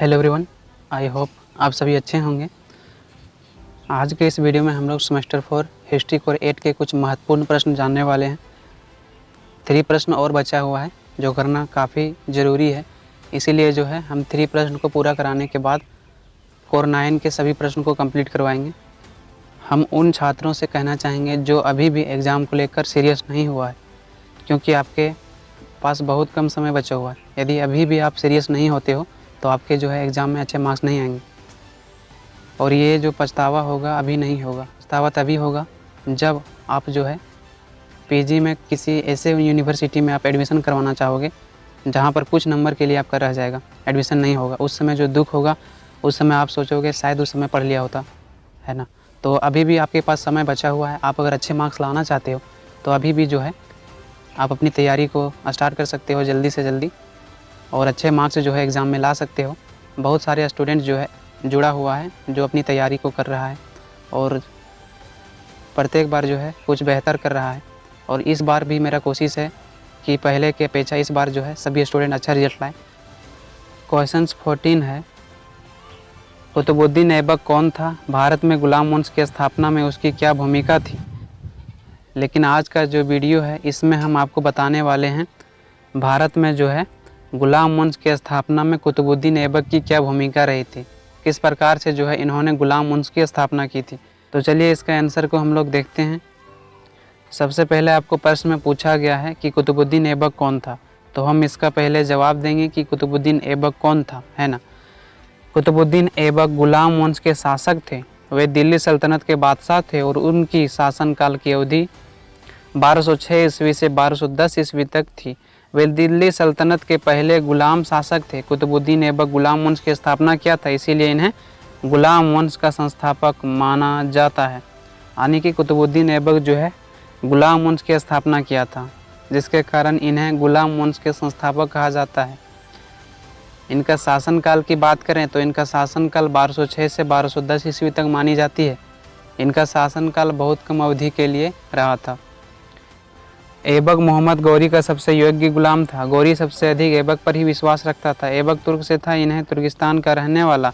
Hello everyone, I hope आप सभी अच्छे होंगे। आज के इस वीडियो में हम लोग सेमेस्टर 4 हिस्ट्री कोर 8 के कुछ महत्वपूर्ण प्रश्न जानने वाले हैं। 3 प्रश्न और बचा हुआ है जो करना काफ़ी ज़रूरी है, इसीलिए जो है हम 3 प्रश्न को पूरा कराने के बाद कोर 9 के सभी प्रश्न को कंप्लीट करवाएंगे। हम उन छात्रों से कहना चाहेंगे जो अभी भी एग्ज़ाम को लेकर सीरियस नहीं हुआ है, क्योंकि आपके पास बहुत कम समय बचा हुआ है। यदि अभी भी आप सीरियस नहीं होते हो तो आपके जो है एग्ज़ाम में अच्छे मार्क्स नहीं आएंगे, और ये जो पछतावा होगा अभी नहीं होगा। पछतावा तभी होगा जब आप जो है पीजी में किसी ऐसे यूनिवर्सिटी में आप एडमिशन करवाना चाहोगे जहाँ पर कुछ नंबर के लिए आपका रह जाएगा, एडमिशन नहीं होगा। उस समय जो दुख होगा, उस समय आप सोचोगे शायद उस समय पढ़ लिया होता, है ना। तो अभी भी आपके पास समय बचा हुआ है। आप अगर अच्छे मार्क्स लाना चाहते हो तो अभी भी जो है आप अपनी तैयारी को स्टार्ट कर सकते हो जल्दी से जल्दी, और अच्छे मार्क्स जो है एग्ज़ाम में ला सकते हो। बहुत सारे स्टूडेंट जो है जुड़ा हुआ है जो अपनी तैयारी को कर रहा है और प्रत्येक बार जो है कुछ बेहतर कर रहा है। और इस बार भी मेरा कोशिश है कि पहले के अपेक्षा इस बार जो है सभी स्टूडेंट अच्छा रिजल्ट लाएँ। क्वेश्चन 14 है, कुतुबुद्दीन ऐबक कौन था? भारत में गुलाम वंश की स्थापना में उसकी क्या भूमिका थी? लेकिन आज का जो वीडियो है इसमें हम आपको बताने वाले हैं भारत में जो है गुलाम वंश की स्थापना में कुतुबुद्दीन ऐबक की क्या भूमिका रही थी, किस प्रकार से जो है इन्होंने गुलाम वंश की स्थापना की थी। तो चलिए इसका आंसर को हम लोग देखते हैं। सबसे पहले आपको प्रश्न में पूछा गया है कि कुतुबुद्दीन ऐबक कौन था, तो हम इसका पहले जवाब देंगे कि कुतुबुद्दीन ऐबक कौन था, है ना। कुतुबुद्दीन ऐबक गुलाम वंश के शासक थे। वे दिल्ली सल्तनत के बादशाह थे और उनकी शासनकाल की अवधि 1206 ईस्वी से 1210 ईस्वी तक थी। वे दिल्ली सल्तनत के पहले गुलाम शासक थे। कुतुबुद्दीन ऐबक गुलाम वंश की स्थापना किया था, इसीलिए इन्हें गुलाम वंश का संस्थापक माना जाता है। यानी कि कुतुबुद्दीन ऐबक जो है गुलाम वंश की स्थापना किया था, जिसके कारण इन्हें गुलाम वंश के संस्थापक कहा जाता है। इनका शासनकाल की बात करें तो इनका शासनकाल 1206 से 1210 ईस्वी तक मानी जाती है। इनका शासनकाल बहुत कम अवधि के लिए रहा था। ऐबक मोहम्मद गौरी का सबसे योग्य गुलाम था। गौरी सबसे अधिक ऐबक पर ही विश्वास रखता था। ऐबक तुर्क से था। इन्हें तुर्किस्तान का रहने वाला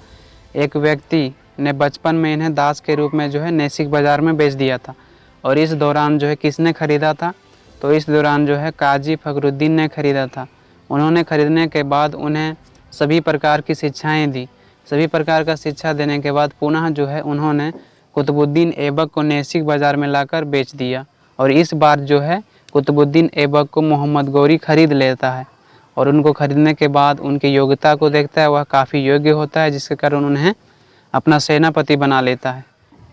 एक व्यक्ति ने बचपन में इन्हें दास के रूप में जो है नेसिक बाज़ार में बेच दिया था। और इस दौरान जो है किसने ख़रीदा था, तो इस दौरान जो है काजी फखरुद्दीन ने ख़रीदा था। उन्होंने ख़रीदने के बाद उन्हें सभी प्रकार की शिक्षाएँ दी। सभी प्रकार का शिक्षा देने के बाद पुनः जो है उन्होंने कुतुबुद्दीन ऐबक को नेसिक बाज़ार में लाकर बेच दिया। और इस बार जो है कुतुबुद्दीन ऐबक को मोहम्मद गौरी ख़रीद लेता है, और उनको ख़रीदने के बाद उनकी योग्यता को देखता है, वह काफ़ी योग्य होता है, जिसके कारण उन्हें अपना सेनापति बना लेता है।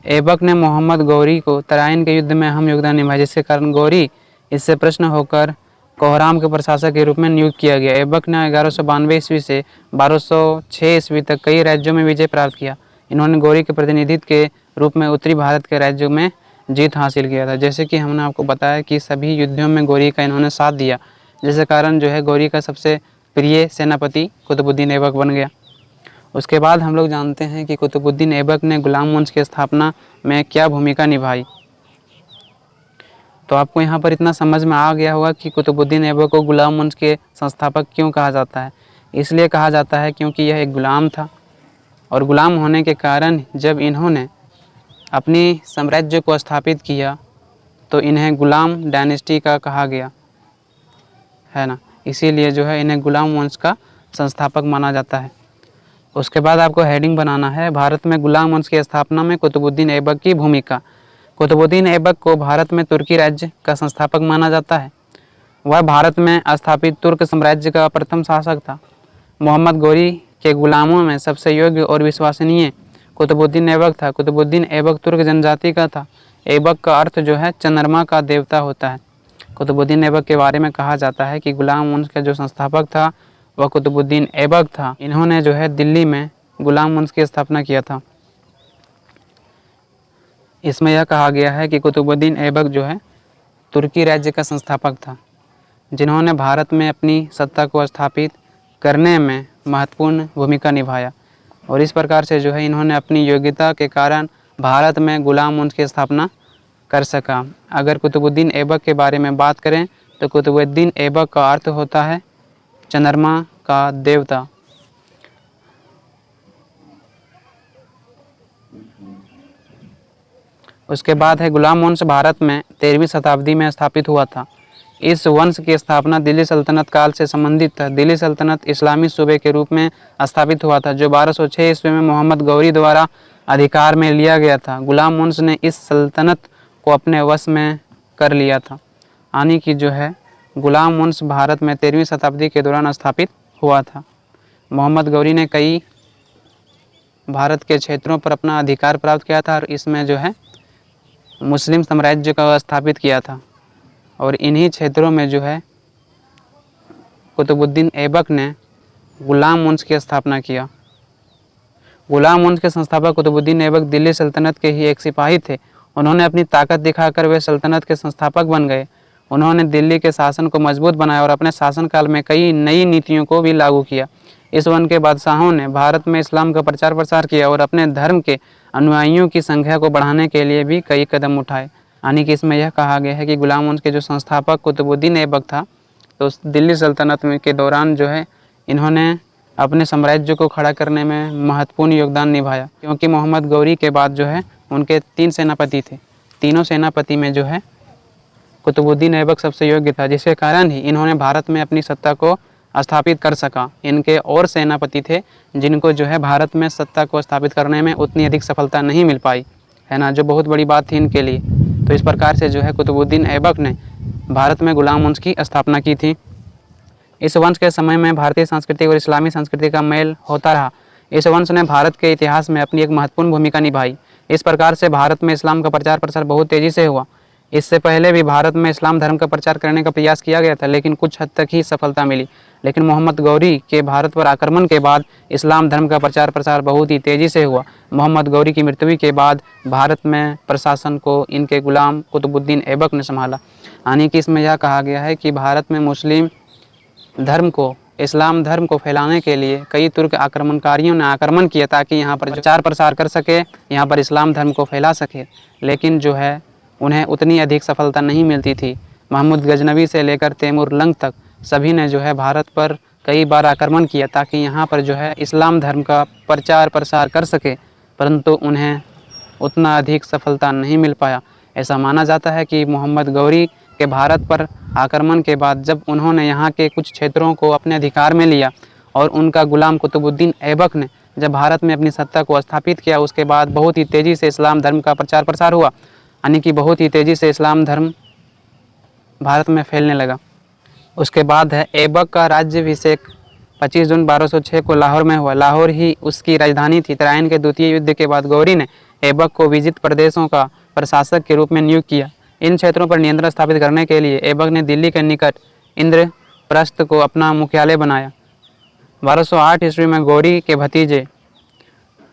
ऐबक ने मोहम्मद गौरी को तराइन के युद्ध में अहम योगदान निभाया, जिसके कारण गौरी इससे प्रश्न होकर कोहराम के प्रशासक के रूप में नियुक्त किया गया। ऐबक ने 1192 ईस्वी से 1206 ईस्वी तक कई राज्यों में विजय प्राप्त किया। इन्होंने गौरी के प्रतिनिधित्व के रूप में उत्तरी भारत के राज्यों में जीत हासिल किया था। जैसे कि हमने आपको बताया कि सभी युद्धों में गौरी का इन्होंने साथ दिया, जिसके कारण जो है गौरी का सबसे प्रिय सेनापति कुतुबुद्दीन ऐबक बन गया। उसके बाद हम लोग जानते हैं कि कुतुबुद्दीन ऐबक ने गुलाम वंश की स्थापना में क्या भूमिका निभाई। तो आपको यहाँ पर इतना समझ में आ गया होगा कि कुतुबुद्दीन ऐबक को गुलाम वंश के संस्थापक क्यों कहा जाता है। इसलिए कहा जाता है क्योंकि यह एक गुलाम था, और गुलाम होने के कारण जब इन्होंने अपनी साम्राज्य को स्थापित किया तो इन्हें गुलाम डायनेस्टी का कहा गया, है ना। इसीलिए जो है इन्हें गुलाम वंश का संस्थापक माना जाता है। उसके बाद आपको हेडिंग बनाना है, भारत में गुलाम वंश की स्थापना में कुतुबुद्दीन ऐबक की भूमिका। कुतुबुद्दीन ऐबक को भारत में तुर्की राज्य का संस्थापक माना जाता है। वह भारत में स्थापित तुर्क साम्राज्य का प्रथम शासक था। मोहम्मद गौरी के गुलामों में सबसे योग्य और विश्वसनीय कुतुबुद्दीन ऐबक था। कुतुबुद्दीन ऐबक तुर्क जनजाति का था। ऐबक का अर्थ जो है चंद्रमा का देवता होता है। कुतुबुद्दीन ऐबक के बारे में कहा जाता है कि गुलाम वंश का जो संस्थापक था वह कुतुबुद्दीन ऐबक था। इन्होंने जो है दिल्ली में गुलाम वंश की स्थापना किया था। इसमें यह कहा गया है कि कुतुबुद्दीन ऐबक जो है तुर्की राज्य का संस्थापक था, जिन्होंने भारत में अपनी सत्ता को स्थापित करने में महत्वपूर्ण भूमिका निभाया। और इस प्रकार से जो है इन्होंने अपनी योग्यता के कारण भारत में गुलाम वंश की स्थापना कर सका। अगर कुतुबुद्दीन ऐबक के बारे में बात करें तो कुतुबुद्दीन ऐबक का अर्थ होता है चंद्रमा का देवता। उसके बाद है गुलाम वंश भारत में 13वीं शताब्दी में स्थापित हुआ था। इस वंश की स्थापना दिल्ली सल्तनत काल से संबंधित था। दिल्ली सल्तनत इस्लामी सूबे के रूप में स्थापित हुआ था, जो 1206 ईस्वी में मोहम्मद गौरी द्वारा अधिकार में लिया गया था। गुलाम वंश ने इस सल्तनत को अपने वश में कर लिया था, यानी कि जो है गुलाम वंश भारत में 13वीं शताब्दी के दौरान स्थापित हुआ था। मोहम्मद गौरी ने कई भारत के क्षेत्रों पर अपना अधिकार प्राप्त किया था और इसमें जो है मुस्लिम साम्राज्य का स्थापित किया था। और इन्हीं क्षेत्रों में जो है कुतुबुद्दीन ऐबक ने गुलाम वंश की स्थापना किया। गुलाम वंश के संस्थापक कुतुबुद्दीन ऐबक दिल्ली सल्तनत के ही एक सिपाही थे। उन्होंने अपनी ताकत दिखाकर वे सल्तनत के संस्थापक बन गए। उन्होंने दिल्ली के शासन को मजबूत बनाया और अपने शासनकाल में कई नई नीतियों को भी लागू किया। इस वंश के बादशाहों ने भारत में इस्लाम का प्रचार प्रसार किया और अपने धर्म के अनुयायियों की संख्या को बढ़ाने के लिए भी कई कदम उठाए। यानी कि इसमें यह कहा गया है कि गुलाम वंश के जो संस्थापक कुतुबुद्दीन ऐबक था, तो दिल्ली सल्तनत में के दौरान जो है इन्होंने अपने साम्राज्य को खड़ा करने में महत्वपूर्ण योगदान निभाया, क्योंकि मोहम्मद गौरी के बाद जो है उनके 3 सेनापति थे। तीनों सेनापति में जो है कुतुबुद्दीन ऐबक सबसे योग्य था, जिसके कारण ही इन्होंने भारत में अपनी सत्ता को स्थापित कर सका। इनके और सेनापति थे जिनको जो है भारत में सत्ता को स्थापित करने में उतनी अधिक सफलता नहीं मिल पाई, है ना, जो बहुत बड़ी बात थी इनके लिए। तो इस प्रकार से जो है कुतुबुद्दीन ऐबक ने भारत में गुलाम वंश की स्थापना की थी। इस वंश के समय में भारतीय संस्कृति और इस्लामी संस्कृति का मेल होता रहा। इस वंश ने भारत के इतिहास में अपनी एक महत्वपूर्ण भूमिका निभाई। इस प्रकार से भारत में इस्लाम का प्रचार प्रसार बहुत तेज़ी से हुआ। इससे पहले भी भारत में इस्लाम धर्म का प्रचार करने का प्रयास किया गया था, लेकिन कुछ हद तक ही सफलता मिली। लेकिन मोहम्मद गौरी के भारत पर आक्रमण के बाद इस्लाम धर्म का प्रचार प्रसार बहुत ही तेज़ी से हुआ। मोहम्मद गौरी की मृत्यु के बाद भारत में प्रशासन को इनके गुलाम कुतुबुद्दीन ऐबक ने संभाला। यानी कि इसमें यह कहा गया है कि भारत में मुस्लिम धर्म को, इस्लाम धर्म को फैलाने के लिए कई तुर्क आक्रमणकारियों ने आक्रमण किया ताकि यहाँ पर प्रचार प्रसार कर सके, यहाँ पर इस्लाम धर्म को फैला सके। लेकिन जो है उन्हें उतनी अधिक सफलता नहीं मिलती थी। महमूद गजनवी से लेकर तैमूर लंग तक सभी ने जो है भारत पर कई बार आक्रमण किया ताकि यहाँ पर जो है इस्लाम धर्म का प्रचार प्रसार कर सके, परंतु उन्हें उतना अधिक सफलता नहीं मिल पाया। ऐसा माना जाता है कि मोहम्मद गौरी के भारत पर आक्रमण के बाद जब उन्होंने यहाँ के कुछ क्षेत्रों को अपने अधिकार में लिया और उनका गुलाम कुतुबुद्दीन ऐबक ने जब भारत में अपनी सत्ता को स्थापित किया, उसके बाद बहुत ही तेज़ी से इस्लाम धर्म का प्रचार प्रसार हुआ। यानी कि बहुत ही तेज़ी से इस्लाम धर्म भारत में फैलने लगा। उसके बाद है ऐबक का राज्याभिषेक 25 जून 1206 को लाहौर में हुआ। लाहौर ही उसकी राजधानी थी। तराइन के द्वितीय युद्ध के बाद गौरी ने ऐबक को विजित प्रदेशों का प्रशासक के रूप में नियुक्त किया। इन क्षेत्रों पर नियंत्रण स्थापित करने के लिए ऐबक ने दिल्ली के निकट इंद्रप्रस्थ को अपना मुख्यालय बनाया। 1208 ईस्वी में गौरी के भतीजे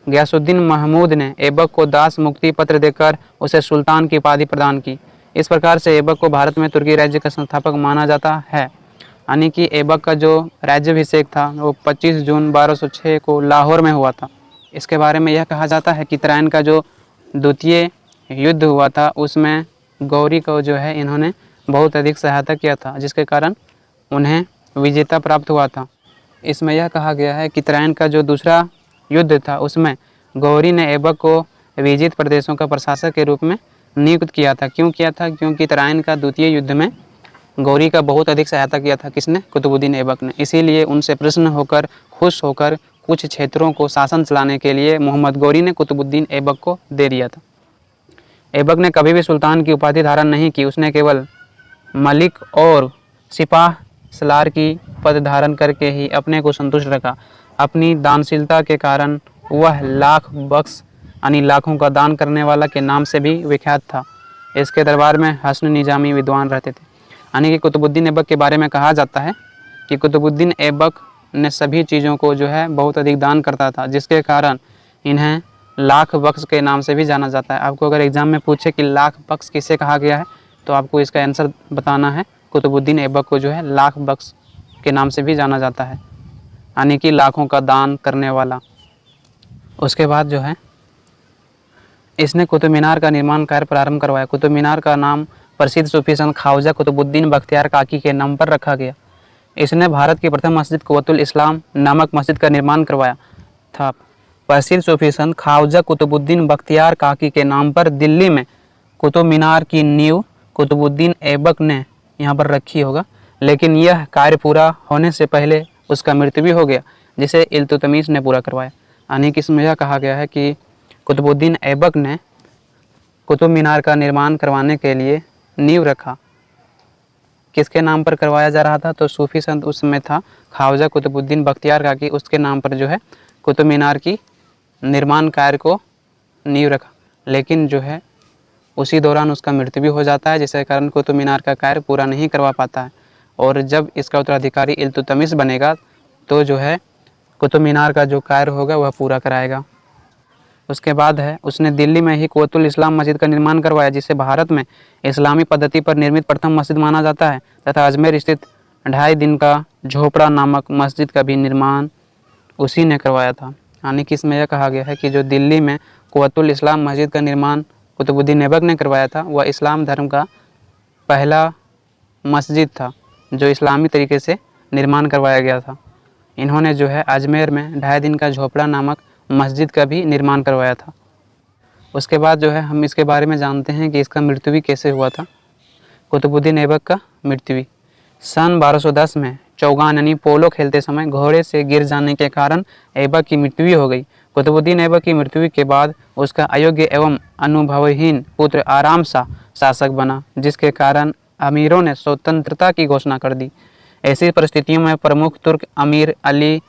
गयासुद्दीन महमूद ने ऐबक को दास मुक्ति पत्र देकर उसे सुल्तान की उपाधि प्रदान की। इस प्रकार से ऐबक को भारत में तुर्की राज्य का संस्थापक माना जाता है। यानी कि ऐबक का जो राज्याभिषेक था वो 25 जून 1206 को लाहौर में हुआ था। इसके बारे में यह कहा जाता है कि तराइन का जो द्वितीय युद्ध हुआ था उसमें गौरी को जो है इन्होंने बहुत अधिक सहायता किया था, जिसके कारण उन्हें विजेता प्राप्त हुआ था। इसमें यह कहा गया है कि तराइन का जो दूसरा युद्ध था उसमें गौरी ने ऐबक को विजित प्रदेशों का प्रशासक के रूप में नियुक्त किया था। क्यों किया था? क्योंकि तराइन का द्वितीय युद्ध में गौरी का बहुत अधिक सहायता किया था। किसने? कुतुबुद्दीन ऐबक ने। इसीलिए उनसे प्रसन्न होकर, खुश होकर कुछ क्षेत्रों को शासन चलाने के लिए मोहम्मद गौरी ने कुतुबुद्दीन ऐबक को दे दिया था। ऐबक ने कभी भी सुल्तान की उपाधि धारण नहीं की। उसने केवल मलिक और सिपाह सलार की पद धारण करके ही अपने को संतुष्ट रखा। अपनी दानशीलता के कारण वह लाख बख्श यानी लाखों का दान करने वाला के नाम से भी विख्यात था। इसके दरबार में हसन निजामी विद्वान रहते थे। यानी कि कुतुबुद्दीन ऐबक के बारे में कहा जाता है कि कुतुबुद्दीन ऐबक ने सभी चीज़ों को जो है बहुत अधिक दान करता था, जिसके कारण इन्हें लाख बख्श के नाम से भी जाना जाता है। आपको अगर एग्जाम में पूछे कि लाख बख्श किसे कहा गया है तो आपको इसका आंसर बताना है। कुतुबुद्दीन ऐबक को जो है लाख बख्श के नाम से भी जाना जाता है, यानी कि लाखों का दान करने वाला। उसके बाद जो है इसने कुतुब मीनार का निर्माण कार्य प्रारंभ करवाया। कुतुब मीनार का नाम प्रसिद्ध सूफी संत ख्वाजा कुतुबुद्दीन बख्तियार काकी के नाम पर रखा गया। इसने भारत की प्रथम मस्जिद कुव्वतुल इस्लाम नामक मस्जिद का निर्माण करवाया था। प्रसिद्ध सूफी संत ख्वाजा कुतुबुद्दीन बख्तियार काकी के नाम पर दिल्ली में कुतुब मीनार की नींव कुतुबुद्दीन ऐबक ने यहाँ पर रखी होगा, लेकिन यह कार्य पूरा होने से पहले उसका मृत्यु भी हो गया, जिसे इल्तुतमिश ने पूरा करवाया। यानी कि इसमें यह कहा गया है कि कुतुबुद्दीन ऐबक ने कुतुब मीनार का निर्माण करवाने के लिए नींव रखा। किसके नाम पर करवाया जा रहा था? तो सूफी संत उस समय था ख्वाजा कुतुबुद्दीन बख्तियार काकी, उसके नाम पर जो है कुतुब मीनार की निर्माण कार्य को नींव रखा। लेकिन जो है उसी दौरान उसका मृत्यु भी हो जाता है, जिसके कारण कुतुब मीनार का कार्य पूरा नहीं करवा पाता है। और जब इसका उत्तराधिकारी इल्तुतमिश बनेगा तो जो है कुतुब मीनार का जो कार्य होगा वह पूरा कराएगा। उसके बाद है उसने दिल्ली में ही कुव्वतुल इस्लाम मस्जिद का निर्माण करवाया, जिसे भारत में इस्लामी पद्धति पर निर्मित प्रथम मस्जिद माना जाता है, तथा अजमेर स्थित 2.5 दिन का झोपड़ा नामक मस्जिद का भी निर्माण उसी ने करवाया था। यानी कि इसमें यह कहा गया है कि जो दिल्ली में कुव्वतुल इस्लाम मस्जिद का निर्माण कुतुबुद्दीन ऐबक ने करवाया था, वह इस्लाम धर्म का पहला मस्जिद था जो इस्लामी तरीके से निर्माण करवाया गया था। इन्होंने जो है अजमेर में 2.5 दिन का झोपड़ा नामक मस्जिद का भी निर्माण करवाया था। उसके बाद जो है हम इसके बारे में जानते हैं कि इसका मृत्यु भी कैसे हुआ था। कुतुबुद्दीन ऐबक का मृत्यु सन 1210 में चौगान यानी पोलो खेलते समय घोड़े से गिर जाने के कारण ऐबक की मृत्यु हो गई। कुतुबुद्दीन ऐबक की मृत्यु के बाद उसका अयोग्य एवं अनुभवहीन पुत्र आराम शाह शासक बना, जिसके कारण अमीरों ने स्वतंत्रता की घोषणा कर दी। ऐसी परिस्थितियों में प्रमुख तुर्क अमीर अली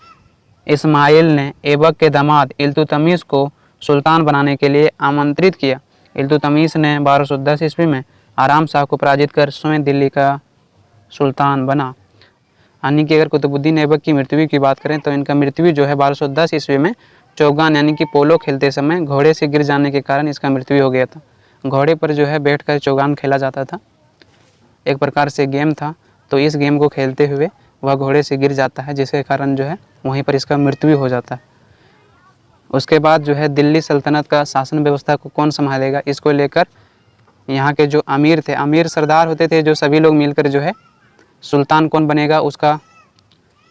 इस्माइल ने ऐबक के दामाद इल्तुतमिश को सुल्तान बनाने के लिए आमंत्रित किया। इल्तुतमिश ने 1210 ईस्वी में आराम शाह को पराजित कर स्वयं दिल्ली का सुल्तान बना। यानी कि अगर कुतुबुद्दीन ऐबक की मृत्यु की बात करें तो इनका मृत्यु जो है 1210 ईस्वी में चौगान यानी कि पोलो खेलते समय घोड़े से गिर जाने के कारण इसका मृत्यु हो गया था। घोड़े पर जो है बैठकर चौगान खेला जाता था, एक प्रकार से गेम था, तो इस गेम को खेलते हुए वह घोड़े से गिर जाता है, जिसके कारण जो है वहीं पर इसका मृत्यु हो जाता है। उसके बाद जो है दिल्ली सल्तनत का शासन व्यवस्था को कौन संभालेगा, इसको लेकर यहाँ के जो अमीर थे, अमीर सरदार होते थे, जो सभी लोग मिलकर जो है सुल्तान कौन बनेगा उसका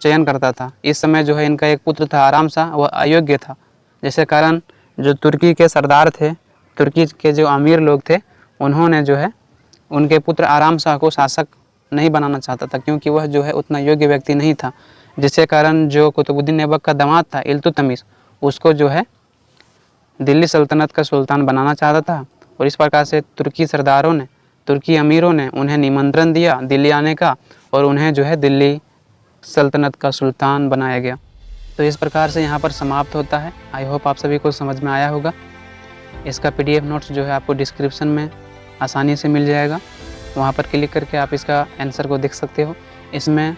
चयन करता था। इस समय जो है इनका एक पुत्र था आराम शाह, वह अयोग्य था, जिसके कारण जो तुर्की के सरदार थे, तुर्की के जो अमीर लोग थे, उन्होंने जो है उनके पुत्र आराम शाह को शासक नहीं बनाना चाहता था, क्योंकि वह जो है उतना योग्य व्यक्ति नहीं था, जिसके कारण जो कुतुबुद्दीन ऐबक का दामाद था इल्तुतमिश, उसको जो है दिल्ली सल्तनत का सुल्तान बनाना चाहता था। और इस प्रकार से तुर्की सरदारों ने, तुर्की अमीरों ने उन्हें निमंत्रण दिया दिल्ली आने का, और उन्हें जो है दिल्ली सल्तनत का सुल्तान बनाया गया। तो इस प्रकार से यहाँ पर समाप्त होता है। आई होप आप सभी को समझ में आया होगा। इसका PDF नोट्स जो है आपको डिस्क्रिप्शन में आसानी से मिल जाएगा, वहाँ पर क्लिक करके आप इसका आंसर को देख सकते हो। इसमें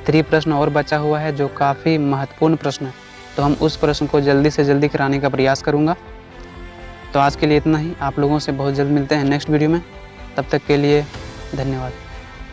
3 प्रश्न और बचा हुआ है जो काफ़ी महत्वपूर्ण प्रश्न है, तो हम उस प्रश्न को जल्दी से जल्दी कराने का प्रयास करूँगा। तो आज के लिए इतना ही। आप लोगों से बहुत जल्द मिलते हैं नेक्स्ट वीडियो में। तब तक के लिए धन्यवाद।